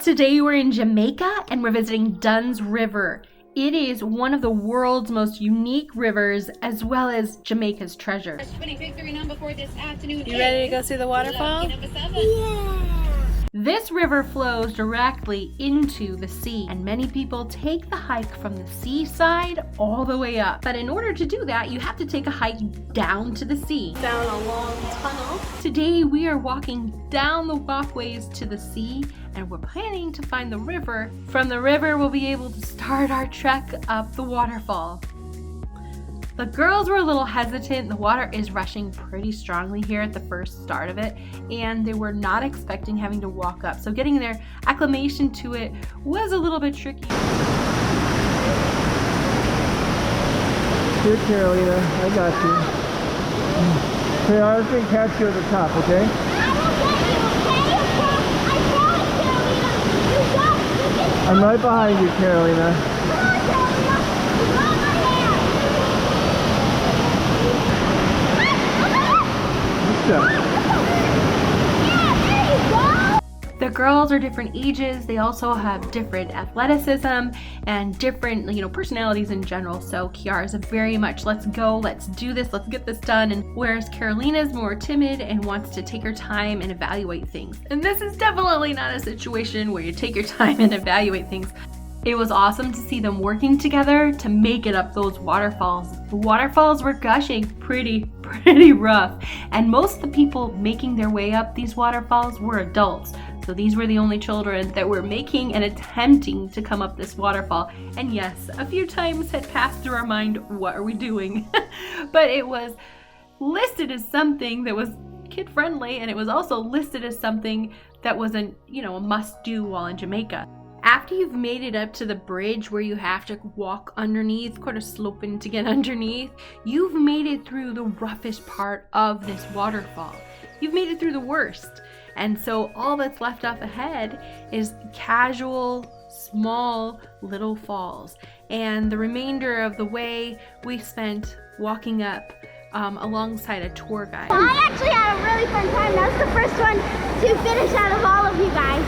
Today we're in Jamaica and we're visiting Dunn's River. It is one of the world's most unique rivers as well as Jamaica's treasure. You ready to go see the waterfall? Yeah. This river flows directly into the sea, and many people take the hike from the seaside all the way up. But in order to do that, you have to take a hike down to the sea. Down a long tunnel. Today we are walking down the walkways to the sea, and we're planning to find the river. From the river, we'll be able to start our trek up the waterfall. The girls were a little hesitant. The water is rushing pretty strongly here at the first start of it, and they were not expecting having to walk up. So getting their acclimation to it was a little bit tricky. Here, Carolina, I got you. Okay, I was going to catch you at the top, okay? I'm right behind you, Carolina. The girls are different ages. They also have different athleticism and different, personalities in general. So Kiara is very much, let's go, let's do this, let's get this done. And whereas Carolina is more timid and wants to take her time and evaluate things. And this is definitely not a situation where you take your time and evaluate things. It was awesome to see them working together to make it up those waterfalls. The waterfalls were gushing pretty rough, and most of the people making their way up these waterfalls were adults. So these were the only children that were making and attempting to come up this waterfall. And yes, a few times had passed through our mind, what are we doing? But it was listed as something that was kid-friendly, and it was also listed as something that was a must-do while in Jamaica. After you've made it up to the bridge where you have to walk underneath, kind of sloping to get underneath, you've made it through the roughest part of this waterfall. You've made it through the worst. And so all that's left up ahead is casual, small, little falls. And the remainder of the way we spent walking up alongside a tour guide. Well, I actually had a really fun time. That was the first one to finish out of all of you guys.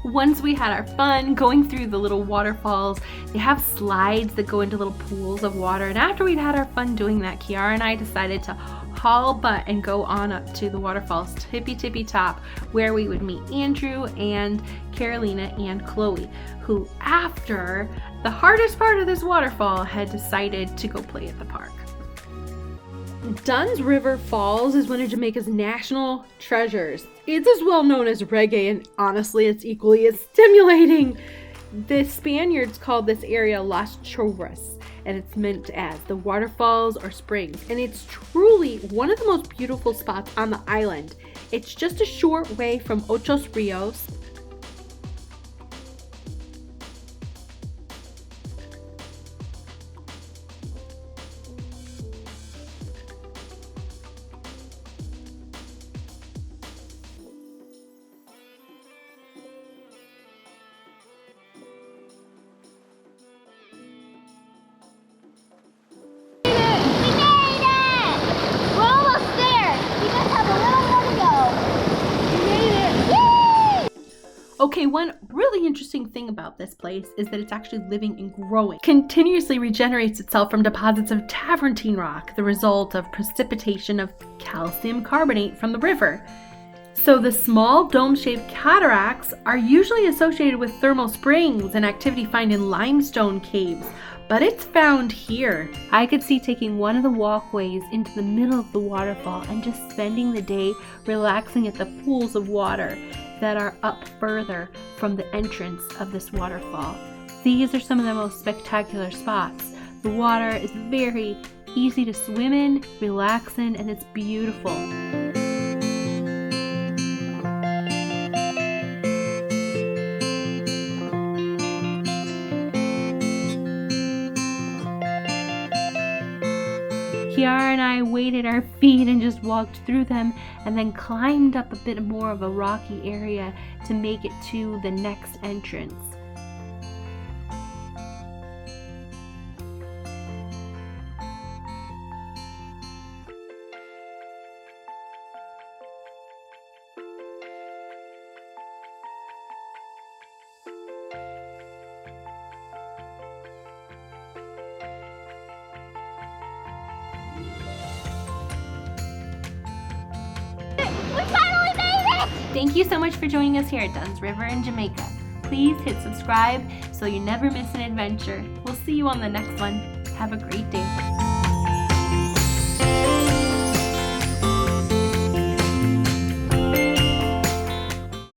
Once we had our fun going through the little waterfalls, they have slides that go into little pools of water. And after we'd had our fun doing that, Kiara and I decided to haul butt and go on up to the waterfall's tippy top, where we would meet Andrew and Carolina and Chloe, who after the hardest part of this waterfall had decided to go play at the park. Dunn's River Falls is one of Jamaica's national treasures. It's as well known as reggae, and honestly, it's equally as stimulating. The Spaniards called this area Las Chorras, and it's meant as the waterfalls or springs. And it's truly one of the most beautiful spots on the island. It's just a short way from Ocho's Rios. Okay, one really interesting thing about this place is that it's actually living and growing. Continuously regenerates itself from deposits of Travertine rock, the result of precipitation of calcium carbonate from the river. So the small dome-shaped cataracts are usually associated with thermal springs and activity found in limestone caves, but it's found here. I could see taking one of the walkways into the middle of the waterfall and just spending the day relaxing at the pools of water that are up further from the entrance of this waterfall. These are some of the most spectacular spots. The water is very easy to swim in, relax in, and it's beautiful. Kiara and I waded our feet and just walked through them and then climbed up a bit more of a rocky area to make it to the next entrance. Thank you so much for joining us here at Dunn's River in Jamaica. Please hit subscribe so you never miss an adventure. We'll see you on the next one. Have a great day.